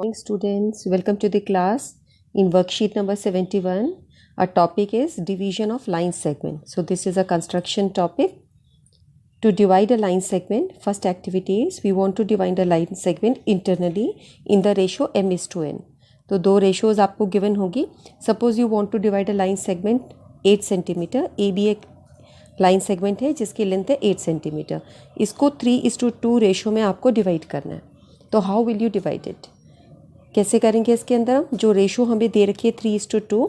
Morning students, welcome to the class. In worksheet number 71, our topic is division of line segment. So this is a construction topic. To divide a line segment, first activity is we want to divide a line segment internally in the ratio m:n. तो दो ratios आपको given होगी. Suppose you want to divide a line segment 8 centimetre. A B एक line segment है जिसकी length है 8 centimetre. इसको 3:2 ratio में आपको डिवाइड करना है. तो how will you divide it? कैसे करेंगे? इसके अंदर हम जो रेशो हमें दे रखी है 3:2,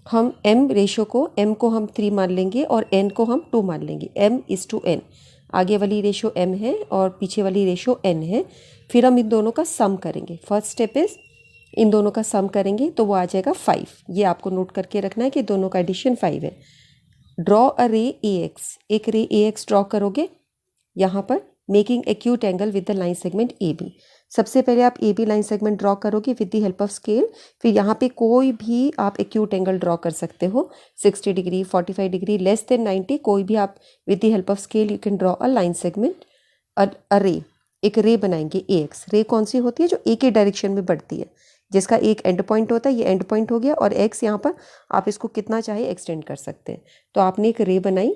हम m रेशो को m को हम 3 मान लेंगे और n को हम 2 मान लेंगे. m:n. आगे वाली रेशो m है और पीछे वाली रेशो n है. फिर हम इन दोनों का सम करेंगे. फर्स्ट स्टेप इज इन दोनों का सम करेंगे तो वो आ जाएगा 5. ये आपको नोट करके रखना है कि दोनों का एडिशन 5 है. ड्रॉ अ रे AX. एक रे AX ड्रॉ करोगे यहाँ पर, making acute angle with the line segment AB. सबसे पहले आप AB लाइन सेगमेंट ड्रॉ करोगे with the help of scale. फिर यहाँ पे कोई भी आप एक्यूट एंगल ड्रॉ कर सकते हो. 60 डिग्री, 45 डिग्री, लेस देन 90, कोई भी आप with the help of scale you can draw a line segment. A ray, एक रे बनाएंगे AX. रे कौन सी होती है? जो एक ही डायरेक्शन में बढ़ती है, जिसका एक एंड पॉइंट होता है. ये एंड पॉइंट हो गया और x यहाँ पर आप इसको कितना चाहे एक्सटेंड कर सकते हैं. तो आपने एक रे बनाई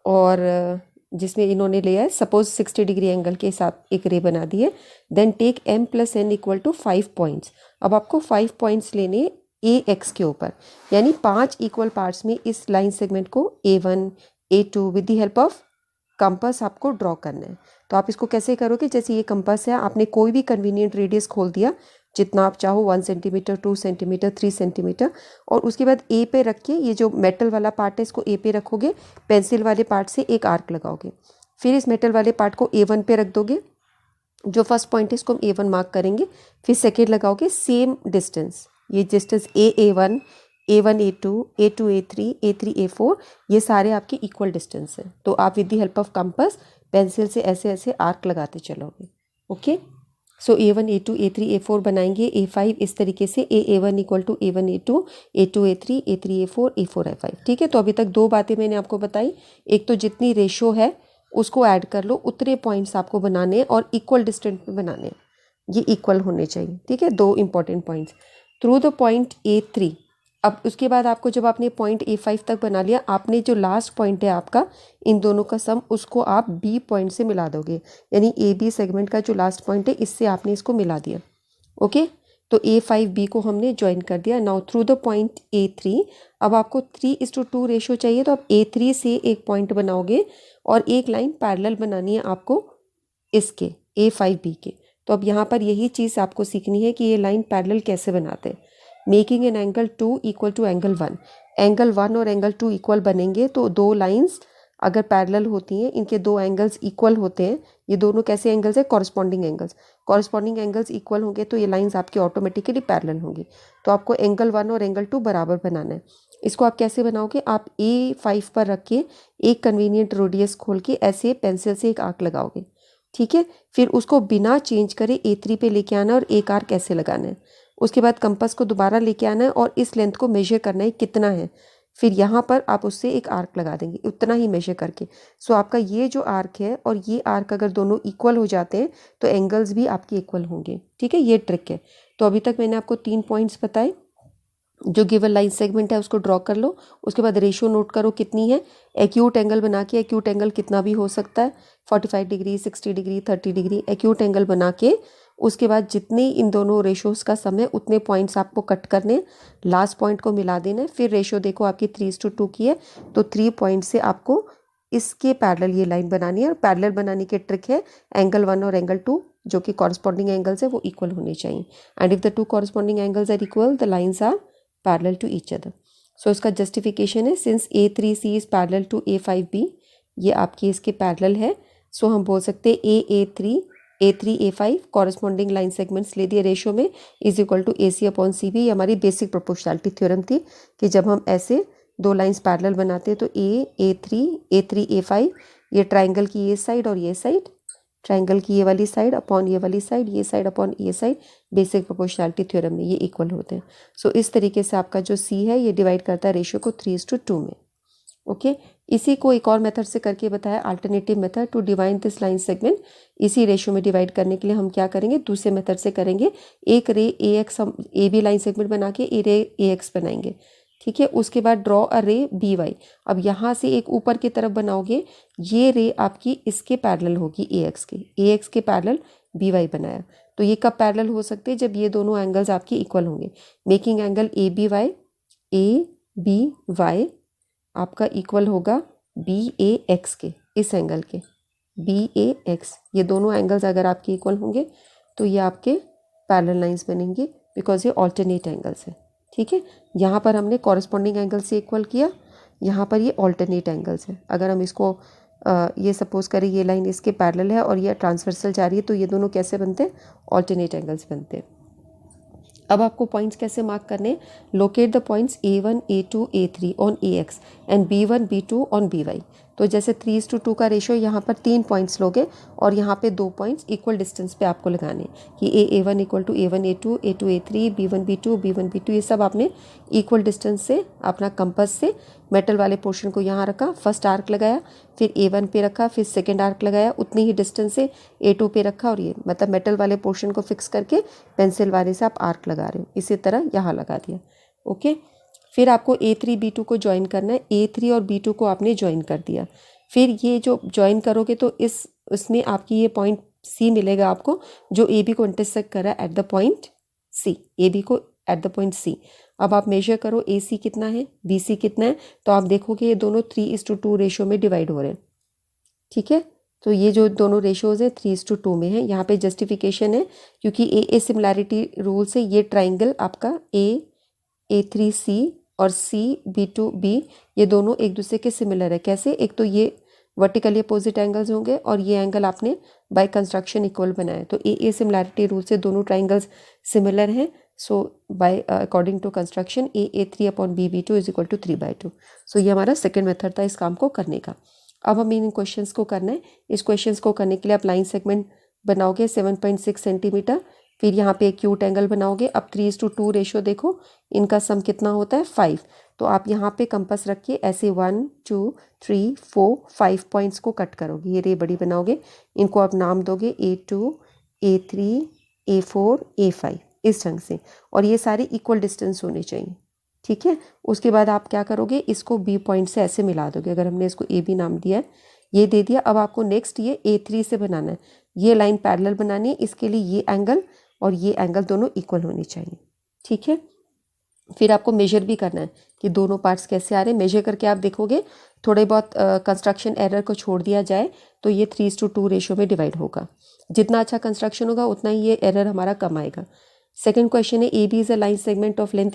और जिसमें इन्होंने लिया है सपोज 60 डिग्री एंगल के हिसाब एक रे बना दी है. Then take m+n equal to 5 points. अब आपको 5 पॉइंट्स लेने AX के ऊपर, यानी 5 इक्वल पार्ट्स में इस लाइन सेगमेंट को A1 A2 with the help of compass आपको ड्रॉ करना है. तो आप इसको कैसे करोगे? जैसे ये कंपास है, आपने कोई भी कन्वीनियंट रेडियस खोल दिया जितना आप चाहो, 1 सेंटीमीटर, 2 सेंटीमीटर, 3 सेंटीमीटर, और उसके बाद ए पे रख के ये जो मेटल वाला पार्ट है इसको ए पे रखोगे. पेंसिल वाले पार्ट से एक आर्क लगाओगे. फिर इस मेटल वाले पार्ट को A1 पे रख दोगे. जो फर्स्ट पॉइंट है इसको हम A1 मार्क करेंगे. फिर सेकेंड लगाओगे, सेम डिस्टेंस, ये distance A1, A1 A2, A2 A3, A3 A4, ये सारे आपके इक्वल डिस्टेंस हैं. तो आप with the help of compass pencil से ऐसे ऐसे आर्क लगाते चलोगे. ओके. सो A1 A2 A3 A4 बनाएंगे. A5 इस तरीके से A1 equal to A1 A2 A2 A3 A3 A4 A4 A5. ठीक है. तो अभी तक दो बातें मैंने आपको बताई. एक तो जितनी रेशो है उसको ऐड कर लो, उतने पॉइंट्स आपको बनाने हैं और इक्वल डिस्टेंस में बनाने हैं. ये इक्वल होने चाहिए. ठीक है. दो important points. Through the point A3. अब उसके बाद आपको जब आपने पॉइंट A5 तक बना लिया, आपने जो लास्ट पॉइंट है आपका इन दोनों का सम, उसको आप B पॉइंट से मिला दोगे. यानी AB सेगमेंट का जो लास्ट पॉइंट है इससे आपने इसको मिला दिया. ओके. तो A5B को हमने ज्वाइन कर दिया. Now through the point A3. अब आपको 3:2 रेशो चाहिए, तो आप A3 से एक पॉइंट बनाओगे और एक लाइन पैरेलल बनानी है आपको इसके A5B के. तो अब यहाँ पर यही चीज़ आपको सीखनी है कि ये लाइन पैरेलल कैसे बनाते हैं. Making an angle 2 equal to angle 1. Angle 1 और एंगल 2 इक्वल बनेंगे तो दो लाइंस अगर पैरेलल होती हैं, इनके दो एंगल्स इक्वल होते हैं. ये दोनों कैसे एंगल्स है? Corresponding angles. Corresponding angles equal होंगे तो ये लाइंस आपकी ऑटोमेटिकली पैरेलल होंगी. तो आपको एंगल 1 और एंगल 2 बराबर बनाना है. इसको आप कैसे बनाओगे? आप A5 पर रख के एक कन्वीनियंट रेडियस खोल के ऐसे पेंसिल से एक आर्क लगाओगे. ठीक है. फिर उसको बिना चेंज करे A3 पे लेके आना और एक आर्क ऐसे लगाना है. उसके बाद कंपास को दोबारा लेके आना है और इस लेंथ को मेजर करना है कितना है. फिर यहाँ पर आप उससे एक आर्क लगा देंगे उतना ही मेजर करके. सो आपका ये जो आर्क है और ये आर्क अगर दोनों इक्वल हो जाते हैं तो एंगल्स भी आपके इक्वल होंगे. ठीक है. ये ट्रिक है. तो अभी तक मैंने आपको 3 पॉइंट्स बताए. जो गिवन लाइन सेगमेंट है उसको ड्रॉ कर लो. उसके बाद रेशो नोट करो कितनी है. एक्यूट एंगल बना के, एक्यूट एंगल कितना भी हो सकता है, 45 degree, 60 degree, 30 degree, acute angle बना के उसके बाद जितने इन दोनों रेशोज का सम है उतने पॉइंट्स आपको कट करने, लास्ट पॉइंट को मिला देना है. फिर रेशो देखो आपकी 3:2 की है, तो 3 पॉइंट से आपको इसके पैरेलल ये लाइन बनानी है. और पैरेलल बनाने की ट्रिक है एंगल 1 और एंगल 2 जो कि कॉरस्पॉन्डिंग एंगल्स है वो इक्वल होने चाहिए. And if the two corresponding angles are equal the lines are parallel to each other. So इसका जस्टिफिकेशन है since A3C is parallel to A5B, ये आपकी इसके पैरेलल है. सो हम बोल सकते हैं A3 A3 A5 corresponding line segments ले दिए रेशो में इज इक्वल टू AC/CB. ये हमारी बेसिक प्रोपोर्शनैलिटी थ्योरम थी कि जब हम ऐसे दो लाइंस पैरेलल बनाते हैं तो A3 A5, ये ट्राइंगल की ये साइड और ये साइड, ट्राइंगल की ये वाली साइड अपॉन ये वाली साइड, ये साइड अपॉन ये साइड, बेसिक प्रोपोर्शनैलिटी थ्योरम में ये इक्वल होते हैं. सो इस तरीके से आपका जो C है ये डिवाइड करता है रेशो को 3:2 में. ओके. इसी को एक और मेथड से करके बताया, alternative method to divide this line segment. इसी रेशियो में डिवाइड करने के लिए हम क्या करेंगे, दूसरे मेथड से करेंगे। एक रे ए एक्स हम ए बी लाइन सेगमेंट बना के ए रे ए एक्स बनाएंगे, ठीक है। उसके बाद ड्रॉ अ रे बी वाई। अब यहाँ से एक ऊपर की तरफ बनाओगे, ये रे आपकी इसके पैरेलल होगी, ए एक्स के पैरेलल बी वाई बनाया। तो ये कब पैरेलल हो सकते हैं, जब ये दोनों एंगल्स आपके इक्वल होंगे। Making angle A B Y आपका इक्वल होगा बी ए एक्स के, इस एंगल के बी ए एक्स। ये दोनों एंगल्स अगर आपके इक्वल होंगे तो ये आपके पैरेलल लाइंस बनेंगे, बिकॉज ये ऑल्टरनेट एंगल्स है, ठीक है। यहाँ पर हमने कॉरस्पॉन्डिंग एंगल से इक्वल किया, यहाँ पर ये ऑल्टरनेट एंगल्स है। अगर हम इसको ये सपोज करें ये लाइन इसके पैरेलल है और ये ट्रांसवर्सल जा रही है, तो ये दोनों कैसे बनते हैं, ऑल्टरनेट एंगल्स बनते हैं। अब आपको पॉइंट्स कैसे मार्क करने, locate the points A1 A2 A3 on AX and B1 B2 on BY। तो जैसे 3:2 का रेशियो, यहाँ पर 3 पॉइंट्स लोगे और यहाँ पे 2 पॉइंट्स इक्वल डिस्टेंस पे आपको लगाने कि A1 equal to A1 A2 A2 A3 B1 B2 B1 B2। ये सब आपने इक्वल डिस्टेंस से अपना कंपास से मेटल वाले पोर्शन को यहाँ रखा, फर्स्ट आर्क लगाया, फिर A1 पे रखा, फिर सेकेंड आर्क लगाया, उतनी ही डिस्टेंस से A2 पे रखा, और ये मतलब मेटल वाले पोर्शन को फिक्स करके पेंसिल वाले से आप आर्क लगा रहे हो, इसी तरह यहाँ लगा दिया, ओके। फिर आपको A3 B2 को ज्वाइन करना है, A3 और B2 को आपने ज्वाइन कर दिया। फिर ये जो ज्वाइन करोगे तो इसमें आपकी ये पॉइंट C मिलेगा आपको, जो AB को इंटरसेक्ट कर रहा है at the point C, AB को एट द पॉइंट C। अब आप मेजर करो AC कितना है, BC कितना है, तो आप देखोगे ये दोनों 3:2 रेशियो में डिवाइड हो रहे हैं, ठीक है। तो ये जो दोनों रेशियोज है 3:2 में है। यहाँ पे जस्टिफिकेशन है क्योंकि ए सिमिलैरिटी रूल से ये ट्राइंगल आपका A3C और CB2B ये दोनों एक दूसरे के सिमिलर है। कैसे, एक तो ये वर्टिकली अपोजिट एंगल्स होंगे और ये एंगल आपने बाय कंस्ट्रक्शन इक्वल बनाया, तो ए सिमिलैरिटी रूल से दोनों ट्राइंगल्स सिमिलर हैं। So by according to construction A3 upon BB2 is equal to 3/2। So ये हमारा सेकेंड मेथड था इस काम को करने का। अब हम इन क्वेश्चंस को करना है। इस क्वेश्चंस को करने के लिए आप लाइन सेगमेंट बनाओगे 7.6 सेंटीमीटर, फिर यहाँ पे एक्यूट एंगल बनाओगे। अब 3:2 रेशियो देखो, इनका सम कितना होता है 5। तो आप यहाँ पे कंपास रखिए, ऐसे 1 2 3 4 5 पॉइंट्स को कट करोगे, ये रे बड़ी बनाओगे, इनको आप नाम दोगे A2 A3 A4 A5 इस ढंग से, और ये सारे इक्वल डिस्टेंस होने चाहिए, ठीक है। उसके बाद आप क्या करोगे, इसको B पॉइंट से ऐसे मिला दोगे। अगर हमने इसको AB नाम दिया है, ये दे दिया। अब आपको नेक्स्ट ये A3 से बनाना है, ये लाइन पैरेलल बनानी है, इसके लिए ये एंगल और ये एंगल दोनों इक्वल होने चाहिए, ठीक है। फिर आपको मेजर भी करना है कि दोनों पार्ट्स कैसे आ रहे हैं। मेजर करके आप देखोगे थोड़े बहुत कंस्ट्रक्शन एरर को छोड़ दिया जाए तो ये 3:2 रेशियो में डिवाइड होगा। जितना अच्छा कंस्ट्रक्शन होगा उतना ही ये एरर हमारा कम आएगा। सेकेंड क्वेश्चन है, AB is a line segment of length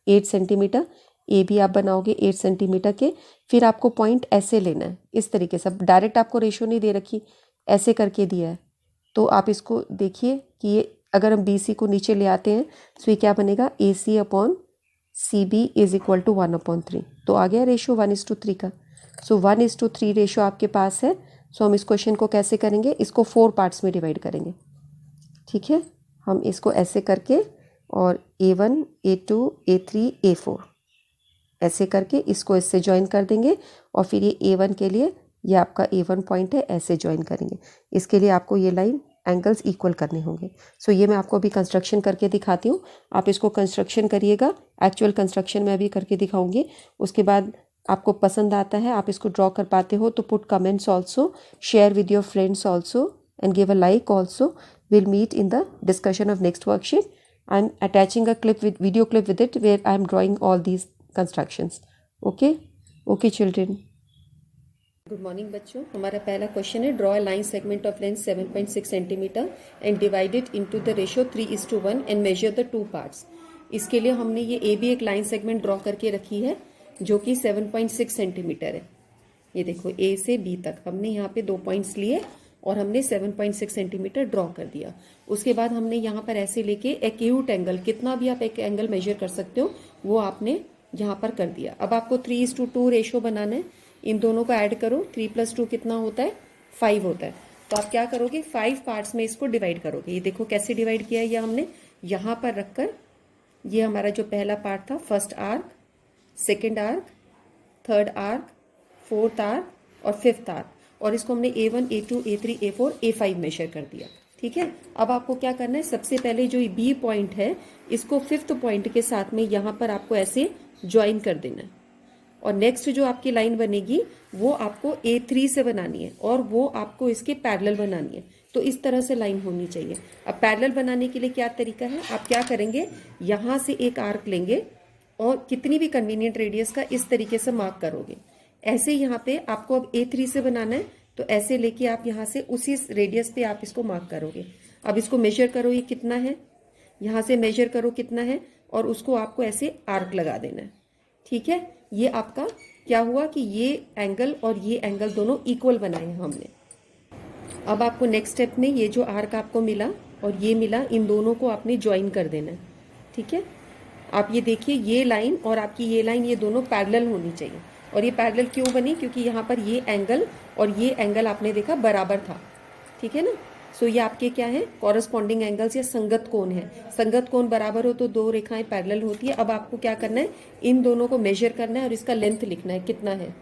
8 centimetre. AB आप बनाओगे 8 सेंटीमीटर के। फिर आपको पॉइंट ऐसे लेना है, इस तरीके से। डायरेक्ट आपको रेशियो नहीं दे रखी, ऐसे करके दिया है, तो आप इसको देखिए कि ये अगर हम BC को नीचे ले आते हैं तो ये क्या बनेगा, AC upon CB is equal to 1/3। तो आ गया रेशियो 1:3 का। सो 1:3 रेशियो आपके पास है। सो हम इस क्वेश्चन को कैसे करेंगे, इसको 4 पार्ट्स में डिवाइड करेंगे, ठीक है। हम इसको ऐसे करके और A1 A2 A3 A4 ऐसे करके इसको इससे ज्वाइन कर देंगे, और फिर ये A1 के लिए ये आपका A1 पॉइंट है, ऐसे ज्वाइन करेंगे। इसके लिए आपको ये लाइन एंगल्स इक्वल करने होंगे। सो ये मैं आपको अभी कंस्ट्रक्शन करके दिखाती हूँ, आप इसको कंस्ट्रक्शन करिएगा। एक्चुअल कंस्ट्रक्शन मैं अभी करके दिखाऊंगी। उसके बाद आपको पसंद आता है, आप इसको ड्रॉ कर पाते हो, तो put comments also, share with your friends also and give a like also. We'll meet in the discussion of next worksheet. I'm attaching a video clip with it where I'm drawing all these constructions. Okay children. Good morning बच्चों। हमारा पहला question है, draw a line segment of length 7.6 centimetre and divide it into the ratio 3:1 and measure the 2 parts. इसके लिए हमने ये AB एक line segment draw करके रखी है जो कि 7.6 सेंटीमीटर है। ये देखो A से B तक हमने यहाँ पे 2 पॉइंट्स लिए और हमने 7.6 सेंटीमीटर ड्रॉ कर दिया। उसके बाद हमने यहाँ पर ऐसे लेके एक्यूट एंगल, कितना भी आप एक एंगल मेजर कर सकते हो, वो आपने यहाँ पर कर दिया। अब आपको 3:2 रेशियो बनाना है, इन दोनों को ऐड करो, 3 + 2 कितना होता है, 5 होता है। तो आप क्या करोगे, 5 पार्ट्स में इसको डिवाइड करोगे। ये देखो कैसे डिवाइड किया है, ये हमने यहाँ पर रखकर, ये हमारा जो पहला पार्ट था, first arc, second arc, third arc, fourth arc और फिफ्थ आर्क, और इसको हमने A1, A2, A3, A4, A5 major कर दिया। ठीक है, अब आपको क्या करना है, सबसे पहले जो बी पॉइंट है इसको फिफ्थ पॉइंट के साथ में यहाँ पर आपको ऐसे ज्वाइन कर देना है, और नेक्स्ट जो आपकी लाइन बनेगी वो आपको A3 से बनानी है और वो आपको इसके पैरेलल बनानी है। तो इस तरह से लाइन होनी चाहिए। अब पैरेलल बनाने के लिए क्या तरीका है, आप क्या करेंगे, यहाँ से एक आर्क लेंगे और कितनी भी कन्वीनियंट रेडियस का इस तरीके से मार्क करोगे। ऐसे यहाँ पे आपको अब A3 से बनाना है, तो ऐसे लेके आप यहाँ से उसी रेडियस पे आप इसको मार्क करोगे। अब इसको मेजर करो ये कितना है, यहाँ से मेजर करो कितना है, और उसको आपको ऐसे आर्क लगा देना है। ठीक है, ये आपका क्या हुआ कि ये एंगल और ये एंगल दोनों इक्वल बनाए हैं हमने। अब आपको नेक्स्ट स्टेप में ये जो आर्क आपको मिला और ये मिला, इन दोनों को आपने ज्वाइन कर देना है। ठीक है, आप ये देखिए ये लाइन और आपकी ये लाइन, ये दोनों पैरेलल होनी चाहिए। और ये पैरेलल क्यों बनी, क्योंकि यहाँ पर ये एंगल और ये एंगल आपने देखा बराबर था। ठीक है ना, सो ये आपके क्या है, कॉरस्पॉन्डिंग एंगल्स या संगत कोण है। संगत कोण बराबर हो तो दो रेखाएं पैरेलल होती है। अब आपको क्या करना है, इन दोनों को मेजर करना है और इसका लेंथ लिखना है कितना है।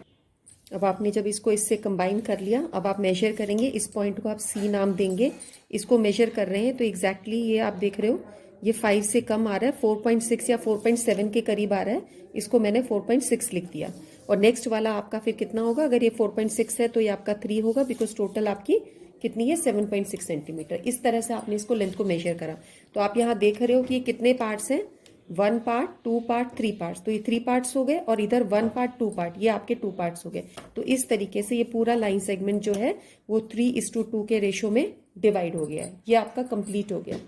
अब आपने जब इसको इससे कंबाइन कर लिया, अब आप मेजर करेंगे, इस पॉइंट को आप C नाम देंगे। इसको मेजर कर रहे हैं तो एग्जैक्टली ये आप देख रहे हो ये 5 से कम आ रहा है, 4.6 या 4.7 के करीब आ रहा है। इसको मैंने 4.6 लिख दिया। और नेक्स्ट वाला आपका फिर कितना होगा, अगर ये 4.6 है तो ये आपका 3 होगा, बिकॉज टोटल आपकी कितनी है 7.6 सेंटीमीटर। इस तरह से आपने इसको लेंथ को मेजर करा। तो आप यहाँ देख रहे हो कि ये कितने पार्ट्स हैं, 1 पार्ट, 2 पार्ट, 3 पार्ट्स। तो ये 3 पार्ट्स हो गए और इधर 1 पार्ट 2 पार्ट, ये आपके 2 पार्ट्स हो गए। तो इस तरीके से ये पूरा लाइन सेगमेंट जो है वो 3:2 के रेशो में डिवाइड हो गया है। ये आपका कंप्लीट हो गया।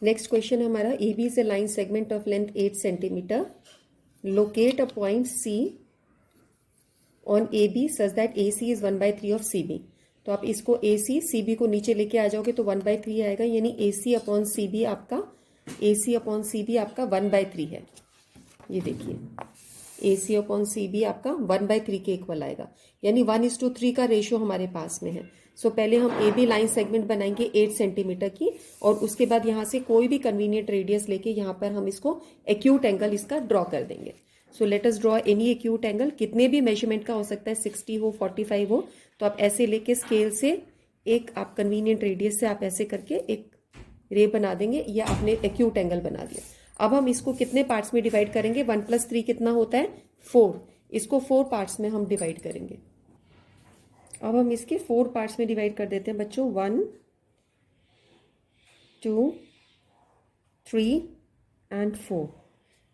नेक्स्ट क्वेश्चन हमारा, AB is a line segment of length 8 centimetre. Locate a point C on AB such that AC is 1/3 of CB। तो आप इसको AC CB को नीचे लेके आ जाओगे तो 1/3 आएगा, यानी AC अपॉन CB आपका 1/3 है। ये देखिए AC अपॉन CB आपका 1/3 के इक्वल आएगा, यानी 1:3 का रेशियो हमारे पास में है। सो पहले हम AB लाइन सेगमेंट बनाएंगे 8 सेंटीमीटर की, और उसके बाद यहाँ से कोई भी कन्वीनियंट रेडियस लेके यहाँ पर हम इसको एक्यूट एंगल इसका ड्रॉ कर देंगे। So let us draw any acute angle, कितने भी मेजरमेंट का हो सकता है, 60 हो, 45 हो। तो आप ऐसे लेके स्केल से एक आप कन्वीनियंट रेडियस से आप ऐसे करके एक रे बना देंगे, या आपने एक्यूट एंगल बना दिया। अब हम इसको कितने पार्ट्स में डिवाइड करेंगे, 1 + 3 कितना होता है 4। इसको 4 पार्ट्स में हम डिवाइड करेंगे। अब हम इसके 4 पार्ट्स में डिवाइड कर देते हैं बच्चों, 1, 2, 3 एंड 4।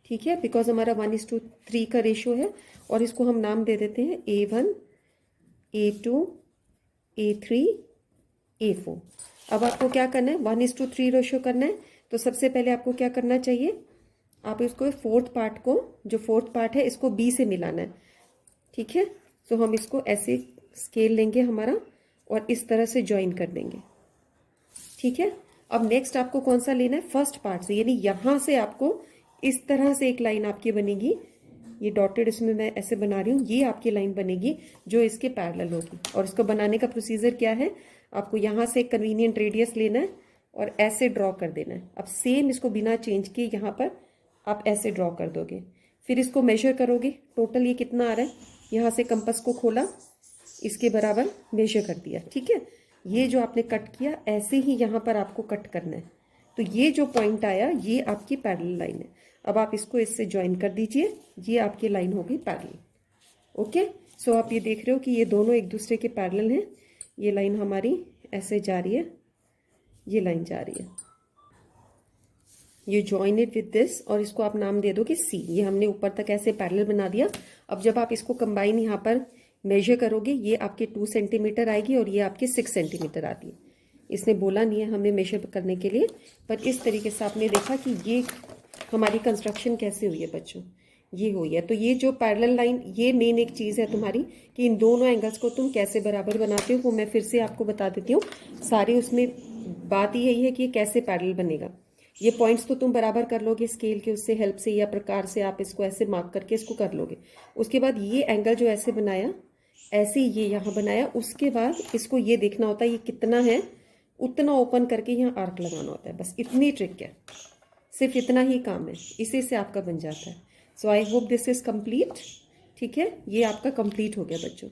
ठीक है, बिकॉज हमारा 1:3 का रेशियो है। और इसको हम नाम दे देते हैं A1, A2, A3, A4। अब आपको क्या करना है, 1:3 रेशियो करना है। तो सबसे पहले आपको क्या करना चाहिए, आप इसको फोर्थ पार्ट को, जो फोर्थ पार्ट है इसको B से मिलाना है। ठीक है, तो हम इसको ऐसे स्केल लेंगे हमारा और इस तरह से ज्वाइन कर देंगे। ठीक है, अब नेक्स्ट आपको कौन सा लेना है, फर्स्ट पार्ट से, यानी यहाँ से आपको इस तरह से एक लाइन आपकी बनेगी। ये डॉटेड इसमें मैं ऐसे बना रही हूँ, ये आपकी लाइन बनेगी जो इसके पैरेलल होगी। और इसको बनाने का प्रोसीजर क्या है, आपको यहाँ से एक कन्वीनियंट रेडियस लेना है और ऐसे ड्रॉ कर देना है। अब सेम इसको बिना चेंज किए यहाँ पर आप ऐसे ड्रॉ कर दोगे, फिर इसको मेजर करोगे, टोटल ये कितना आ रहा है, यहाँ से कंपास को खोला, इसके बराबर मेजर कर दिया। ठीक है, ये जो आपने कट किया ऐसे ही यहाँ पर आपको कट करना है। तो ये जो पॉइंट आया ये आपकी पैरेलल लाइन है। अब आप इसको इससे ज्वाइन कर दीजिए, ये आपकी लाइन हो गई पैरेलल। ओके, सो आप ये देख रहे हो कि ये दोनों एक दूसरे के पैरेलल हैं। ये लाइन हमारी ऐसे जा रही है, ये लाइन जा रही है, you join it with this, और इसको आप नाम दे दो कि C। ये हमने ऊपर तक ऐसे पैरेलल बना दिया। अब जब आप इसको कंबाइन यहाँ पर मेजर करोगे, ये आपके 2 सेंटीमीटर आएगी और ये आपके 6 सेंटीमीटर आती है। इसने बोला नहीं है हमें मेजर करने के लिए, पर इस तरीके से आपने देखा कि ये हमारी कंस्ट्रक्शन कैसे हुई है बच्चों, ये हुई है। तो ये जो पैरेलल लाइन, ये मेन एक चीज़ है तुम्हारी कि इन दोनों एंगल्स को तुम कैसे बराबर बनाते हो, वो मैं फिर से आपको बता देती हूँ। सारी उसमें बात यही है कि ये कैसे पैरेलल बनेगा। ये पॉइंट्स तो तुम बराबर कर लोगे स्केल के उससे हेल्प से, या प्रकार से आप इसको ऐसे मार्क करके इसको कर लोगे। उसके बाद ये एंगल जो ऐसे बनाया, ऐसे ये यहाँ बनाया, उसके बाद इसको ये देखना होता है ये कितना है, उतना ओपन करके यहाँ आर्क लगाना होता है। बस इतनी ट्रिक है, सिर्फ इतना ही काम है, इसी से आपका बन जाता है। So I hope this is complete. ठीक है, ये आपका कंप्लीट हो गया बच्चों।